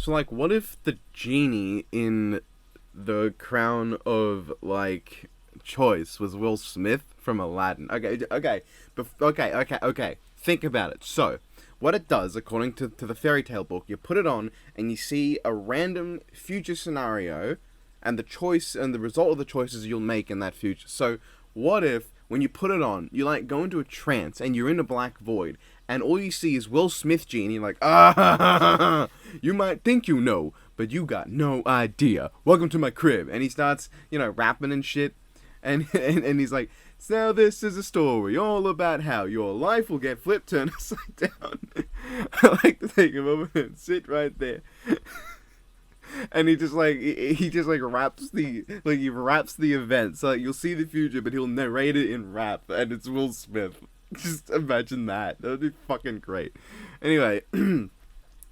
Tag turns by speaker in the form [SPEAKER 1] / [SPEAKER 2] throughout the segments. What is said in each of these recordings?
[SPEAKER 1] So, like, what if the genie in the Crown of, like, Choice was Will Smith from Aladdin? Okay. Think about it. So, what it does, according to the fairy tale book, you put it on and you see a random future scenario and the choice and the result of the choices you'll make in that future. So, what if, when you put it on, you, like, go into a trance and you're in a black void and all you see is Will Smith genie, like, you might think you know, but you got no idea. Welcome to my crib. And he starts, rapping and shit. And he's like, so this is a story all about how your life will get flipped turned upside down. I like to take a moment and sit right there. And he just raps the event. So like, you'll see the future, but he'll narrate it in rap, and it's Will Smith. Just imagine that. That would be fucking great. Anyway,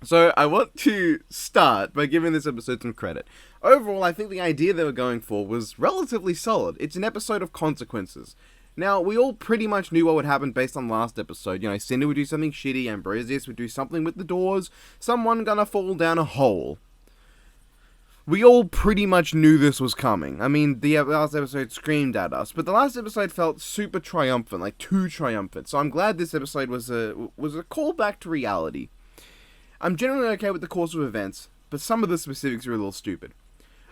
[SPEAKER 1] so I want to start by giving this episode some credit. Overall, I think the idea they were going for was relatively solid. It's an episode of consequences. Now, we all pretty much knew what would happen based on last episode. Cinder would do something shitty, Ambrosius would do something with the doors, someone gonna fall down a hole. We all pretty much knew this was coming. I mean, the last episode screamed at us, but the last episode felt super triumphant, like too triumphant. So I'm glad this episode was a callback to reality. I'm generally okay with the course of events, but some of the specifics are a little stupid.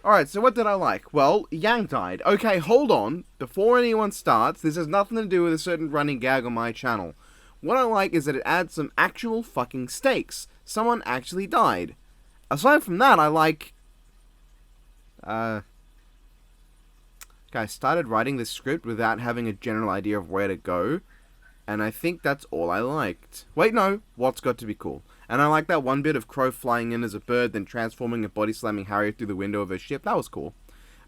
[SPEAKER 1] Alright, so what did I like? Well, Yang died. Okay, hold on. Before anyone starts, this has nothing to do with a certain running gag on my channel. What I like is that it adds some actual fucking stakes. Someone actually died. Aside from that, I like... I started writing this script without having a general idea of where to go, and I think that's all I liked. Wait, no, what's got to be cool? And I like that one bit of Crow flying in as a bird, then transforming and body slamming Harriet through the window of her ship. That was cool.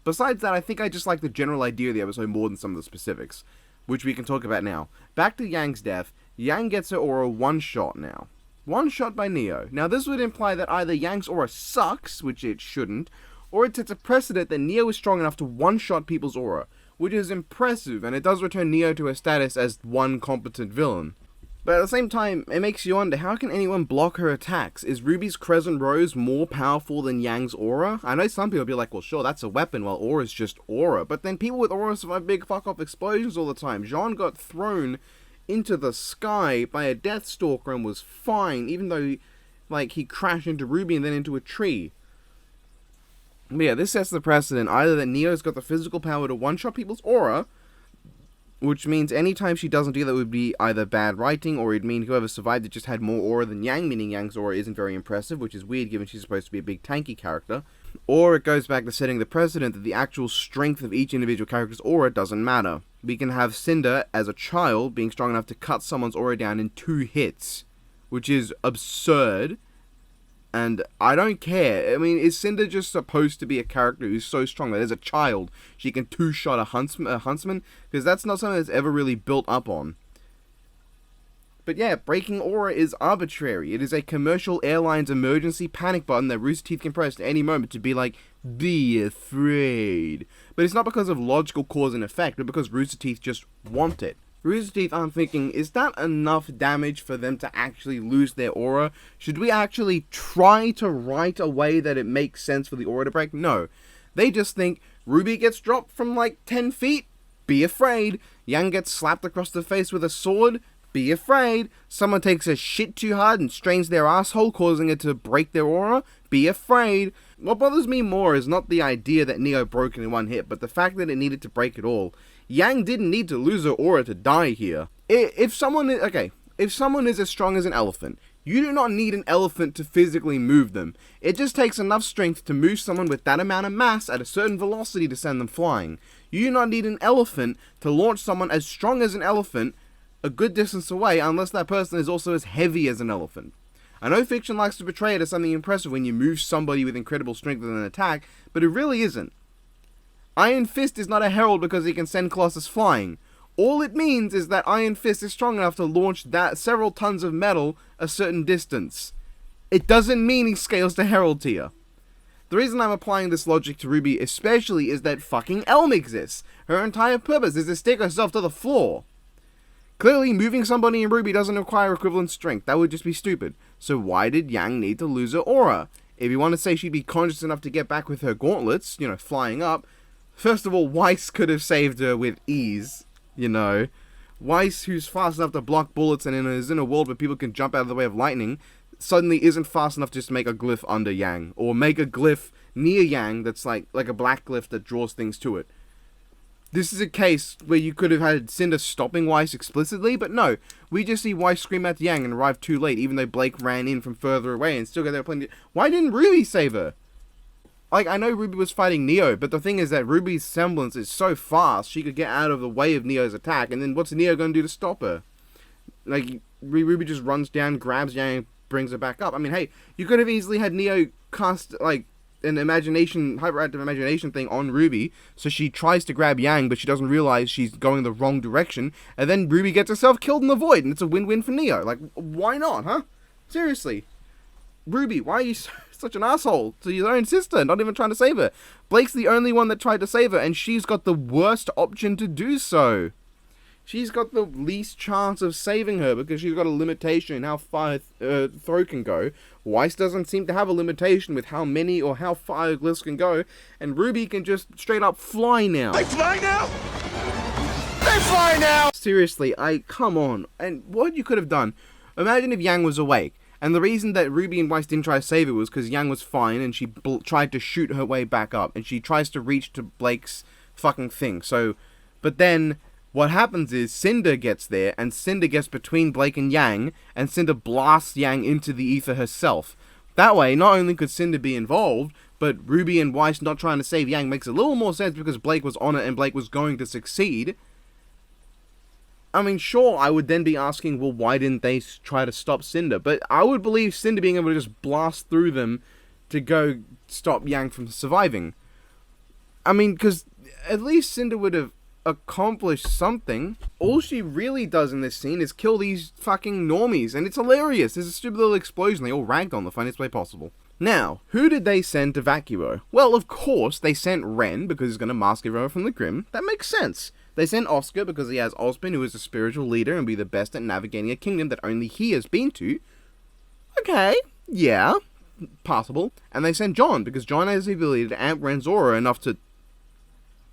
[SPEAKER 1] Besides that, I think I just like the general idea of the episode more than some of the specifics, which we can talk about now. Back to Yang's death. Yang gets her aura one shot now. One shot by Neo. Now this would imply that either Yang's aura sucks, which it shouldn't, or it sets a precedent that Neo is strong enough to one-shot people's aura, which is impressive, and it does return Neo to her status as one competent villain. But at the same time, it makes you wonder, how can anyone block her attacks? Is RWBY's Crescent Rose more powerful than Yang's aura? I know some people will be like, well sure, that's a weapon, while aura's just aura. But then people with auras survive big fuck-off explosions all the time. Jean got thrown into the sky by a Deathstalker and was fine, even though he crashed into RWBY and then into a tree. But yeah, this sets the precedent either that Neo's got the physical power to one-shot people's aura, which means anytime she doesn't do that would be either bad writing, or it'd mean whoever survived it just had more aura than Yang, meaning Yang's aura isn't very impressive, which is weird given she's supposed to be a big tanky character. Or it goes back to setting the precedent that the actual strength of each individual character's aura doesn't matter. We can have Cinder, as a child, being strong enough to cut someone's aura down in 2 hits, which is absurd. And I don't care. I mean, is Cinder just supposed to be a character who's so strong that as a child she can two-shot a huntsman? Because that's not something that's ever really built up on. But yeah, breaking aura is arbitrary. It is a commercial airline's emergency panic button that Rooster Teeth can press at any moment to be like, be afraid. But it's not because of logical cause and effect, but because Rooster Teeth just want it. Rooster Teeth aren't thinking, is that enough damage for them to actually lose their aura? Should we actually try to write a way that it makes sense for the aura to break? No. They just think, RWBY gets dropped from like 10 feet? Be afraid. Yang gets slapped across the face with a sword? Be afraid. Someone takes a shit too hard and strains their asshole, causing it to break their aura? Be afraid. What bothers me more is not the idea that Neo broke in one hit, but the fact that it needed to break it all. Yang didn't need to lose her aura to die here. If someone is as strong as an elephant, you do not need an elephant to physically move them. It just takes enough strength to move someone with that amount of mass at a certain velocity to send them flying. You do not need an elephant to launch someone as strong as an elephant a good distance away, unless that person is also as heavy as an elephant. I know fiction likes to portray it as something impressive when you move somebody with incredible strength with an attack, but it really isn't. Iron Fist is not a herald because he can send Colossus flying. All it means is that Iron Fist is strong enough to launch that several tons of metal a certain distance. It doesn't mean he scales to herald tier. The reason I'm applying this logic to RWBY especially is that fucking Elm exists. Her entire purpose is to stick herself to the floor. Clearly, moving somebody in RWBY doesn't require equivalent strength. That would just be stupid. So why did Yang need to lose her aura? If you want to say she'd be conscious enough to get back with her gauntlets, flying up, first of all, Weiss could have saved her with ease, Weiss, who's fast enough to block bullets and is in a world where people can jump out of the way of lightning, suddenly isn't fast enough just to make a glyph under Yang, or make a glyph near Yang that's like a black glyph that draws things to it. This is a case where you could have had Cinder stopping Weiss explicitly, but no, we just see Weiss scream at Yang and arrive too late, even though Blake ran in from further away and still got there plenty. Why didn't RWBY save her? Like, I know RWBY was fighting Neo, but the thing is that RWBY's semblance is so fast, she could get out of the way of Neo's attack, and then what's Neo going to do to stop her? Like, RWBY just runs down, grabs Yang, and brings her back up. I mean, hey, you could have easily had Neo cast, like, an hyperactive imagination thing on RWBY, so she tries to grab Yang, but she doesn't realize she's going the wrong direction, and then RWBY gets herself killed in the void, and it's a win-win for Neo. Like, why not, huh? Seriously. RWBY, why are you such an asshole to your own sister, not even trying to save her? Blake's the only one that tried to save her, and she's got the worst option to do so. She's got the least chance of saving her because she's got a limitation in how far her throw can go. Weiss doesn't seem to have a limitation with how many or how far her glyphs can go, and RWBY can just straight up fly now. They fly now? They fly now! Seriously, come on. And what you could have done, imagine if Yang was awake. And the reason that RWBY and Weiss didn't try to save her was because Yang was fine and she tried to shoot her way back up. And she tries to reach to Blake's fucking thing. But then what happens is Cinder gets there and Cinder gets between Blake and Yang. And Cinder blasts Yang into the ether herself. That way, not only could Cinder be involved, but RWBY and Weiss not trying to save Yang makes a little more sense because Blake was on it and Blake was going to succeed. I mean, sure, I would then be asking, well, why didn't they try to stop Cinder? But I would believe Cinder being able to just blast through them to go stop Yang from surviving. I mean, because at least Cinder would have accomplished something. All she really does in this scene is kill these fucking normies, and it's hilarious. There's a stupid little explosion. They all ragged on the funniest way possible. Now, who did they send to Vacuo? Well, of course, they sent Ren, because he's going to mask everyone from the Grim. That makes sense. They sent Oscar because he has Ozpin, who is a spiritual leader and be the best at navigating a kingdom that only he has been to. Okay, yeah, possible. And they sent John because John has the ability to amp Ren's aura enough to...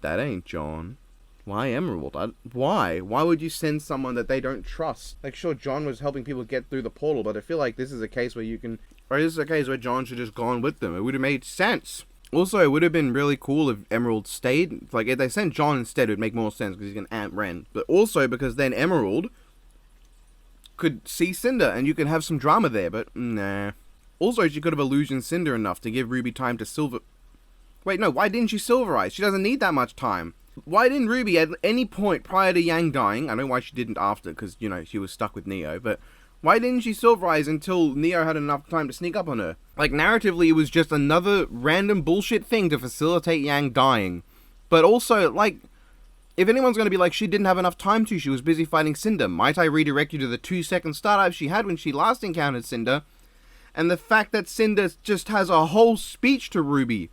[SPEAKER 1] That ain't John. Why Emerald? Why? Why would you send someone that they don't trust? Like, sure, John was helping people get through the portal, but I feel like this is a case where you can... Or this is a case where John should have just gone with them. It would have made sense. Also, it would have been really cool if Emerald stayed. Like, if they sent John instead, it would make more sense because he's going to amp Ren. But also because then Emerald could see Cinder and you could have some drama there, but nah. Also, she could have illusioned Cinder enough to give RWBY time to silver... Wait, no, why didn't she silverize? She doesn't need that much time. Why didn't RWBY at any point prior to Yang dying... I know why she didn't after, because, she was stuck with Neo, but... Why didn't she silverize until Neo had enough time to sneak up on her? Like, narratively, it was just another random bullshit thing to facilitate Yang dying. But also, like, if anyone's going to be like, she didn't have enough time to, she was busy fighting Cinder, might I redirect you to the 2-second startup she had when she last encountered Cinder? And the fact that Cinder just has a whole speech to RWBY.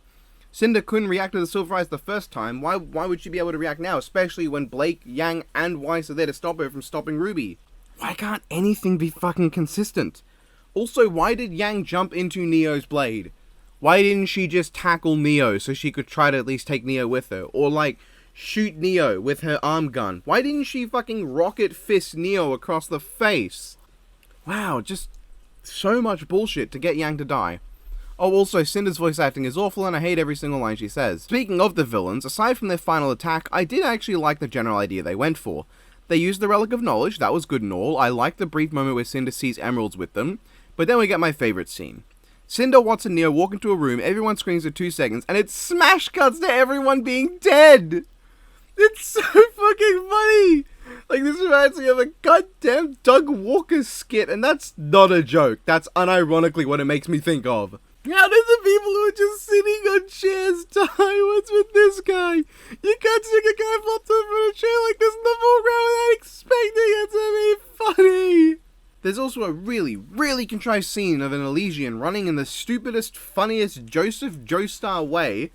[SPEAKER 1] Cinder couldn't react to the silverize the first time, why would she be able to react now? Especially when Blake, Yang, and Weiss are there to stop her from stopping RWBY. Why can't anything be fucking consistent? Also, why did Yang jump into Neo's blade? Why didn't she just tackle Neo so she could try to at least take Neo with her? Or, like, shoot Neo with her arm gun? Why didn't she fucking rocket fist Neo across the face? Wow, just so much bullshit to get Yang to die. Oh, also, Cinder's voice acting is awful and I hate every single line she says. Speaking of the villains, aside from their final attack, I did actually like the general idea they went for. They used the Relic of Knowledge, that was good and all. I liked the brief moment where Cinder sees emeralds with them. But then we get my favourite scene. Cinder, Watts, and Neo walk into a room, everyone screams for 2 seconds, and it smash cuts to everyone being dead! It's so fucking funny! Like, this reminds me of a goddamn Doug Walker skit, and that's not a joke. That's unironically what it makes me think of. How did the people who are just sitting on chairs die? What's with this guy? You can't stick a guy flopped over a chair like this in the foreground without expecting it to be funny. There's also a really, really contrived scene of an Elysian running in the stupidest, funniest Joseph Joestar way.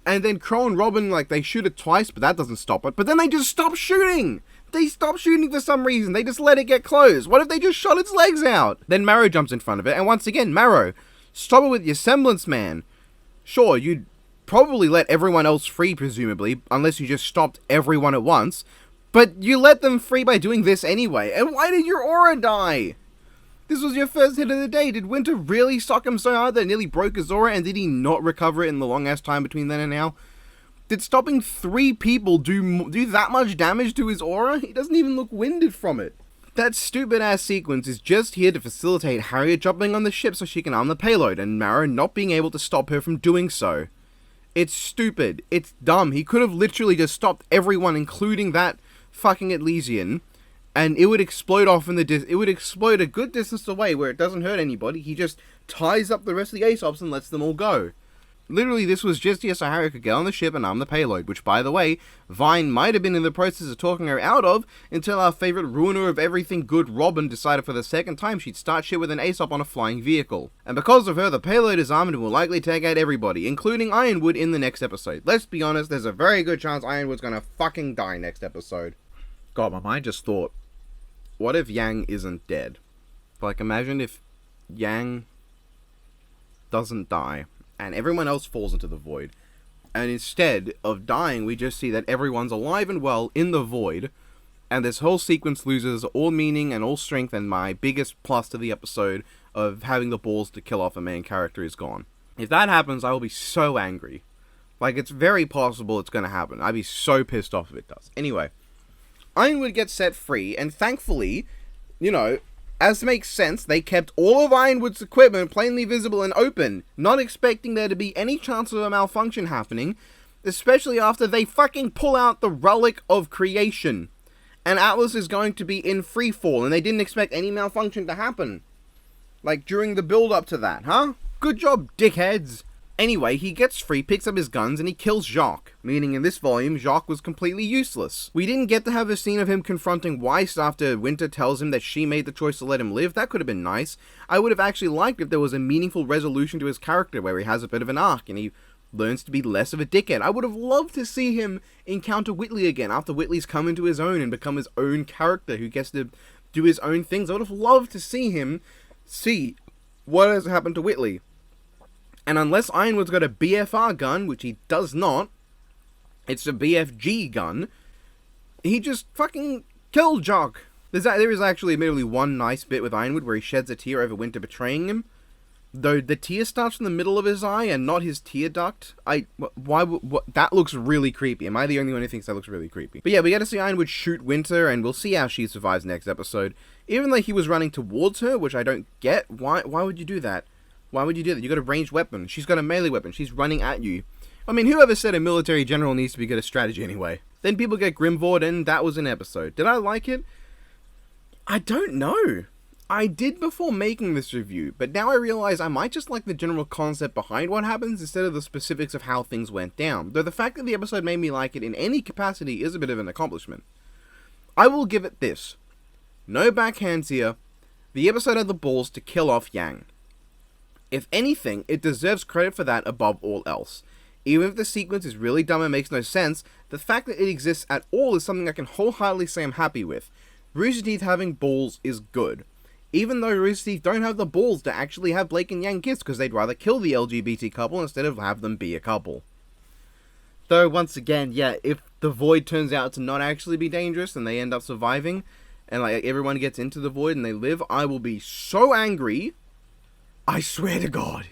[SPEAKER 1] And then Crow and Robin, like, they shoot it twice, but that doesn't stop it. But then they just stop shooting! They stop shooting for some reason. They just let it get close. What if they just shot its legs out? Then Marrow jumps in front of it, and once again, Marrow, Stop it with your semblance, man. Sure, you'd probably let everyone else free, presumably, unless you just stopped everyone at once. But you let them free by doing this anyway. And why did your aura die? This was your first hit of the day. Did Winter really suck him so hard that it nearly broke his aura, and did he not recover it in the long ass time between then and now? Did stopping 3 people do that much damage to his aura? He doesn't even look winded from it. That stupid ass sequence is just here to facilitate Harriet jumping on the ship so she can arm the payload, and Marrow not being able to stop her from doing so. It's stupid. It's dumb. He could have literally just stopped everyone, including that fucking Elysian, and it would explode off in the it would explode a good distance away where it doesn't hurt anybody. He just ties up the rest of the Aesops and lets them all go. Literally, this was just here so Harriet could get on the ship and arm the payload, which, by the way, Vine might have been in the process of talking her out of until our favourite ruiner of everything good, Robin, decided for the second time she'd start shit with an Aesop on a flying vehicle. And because of her, the payload is armed and will likely take out everybody, including Ironwood in the next episode. Let's be honest, there's a very good chance Ironwood's gonna fucking die next episode. God, my mind just thought, what if Yang isn't dead? Like, imagine if Yang doesn't die, and everyone else falls into the void, and instead of dying, we just see that everyone's alive and well in the void, and this whole sequence loses all meaning and all strength, and my biggest plus to the episode of having the balls to kill off a main character is gone. If that happens, I will be so angry. Like, it's very possible it's gonna happen. I'd be so pissed off if it does. Anyway, Ironwood gets set free, and thankfully, you know, as makes sense, they kept all of Ironwood's equipment plainly visible and open, not expecting there to be any chance of a malfunction happening, especially after they fucking pull out the Relic of Creation, and Atlas is going to be in freefall, and they didn't expect any malfunction to happen. Like, during the build-up to that, huh? Good job, dickheads! Anyway, he gets free, picks up his guns, and he kills Jacques, meaning in this volume, Jacques was completely useless. We didn't get to have a scene of him confronting Weiss after Winter tells him that she made the choice to let him live. That could have been nice. I would have actually liked if there was a meaningful resolution to his character where he has a bit of an arc, and he learns to be less of a dickhead. I would have loved to see him encounter Whitley again after Whitley's come into his own and become his own character who gets to do his own things. I would have loved to see him see what has happened to Whitley. And unless Ironwood's got a BFR gun, which he does not, it's a BFG gun, he just fucking killed Jock. There is actually admittedly one nice bit with Ironwood where he sheds a tear over Winter betraying him. Though the tear starts from the middle of his eye and not his tear duct. That looks really creepy. Am I the only one who thinks that looks really creepy? But yeah, we get to see Ironwood shoot Winter, and we'll see how she survives next episode. Even though he was running towards her, which I don't get, why would you do that? Why would you do that? You got a ranged weapon. She's got a melee weapon. She's running at you. I mean, whoever said a military general needs to be good at strategy anyway? Then people get Grimvord, and that was an episode. Did I like it? I don't know. I did before making this review, but now I realize I might just like the general concept behind what happens instead of the specifics of how things went down. Though the fact that the episode made me like it in any capacity is a bit of an accomplishment. I will give it this. No backhands here. The episode had the balls to kill off Yang. If anything, it deserves credit for that above all else. Even if the sequence is really dumb and makes no sense, the fact that it exists at all is something I can wholeheartedly say I'm happy with. Rooster Teeth having balls is good. Even though Rooster Teeth don't have the balls to actually have Blake and Yang kiss because they'd rather kill the LGBT couple instead of have them be a couple. Though, once again, yeah, if the void turns out to not actually be dangerous and they end up surviving, and like everyone gets into the void and they live, I will be so angry. I swear to God.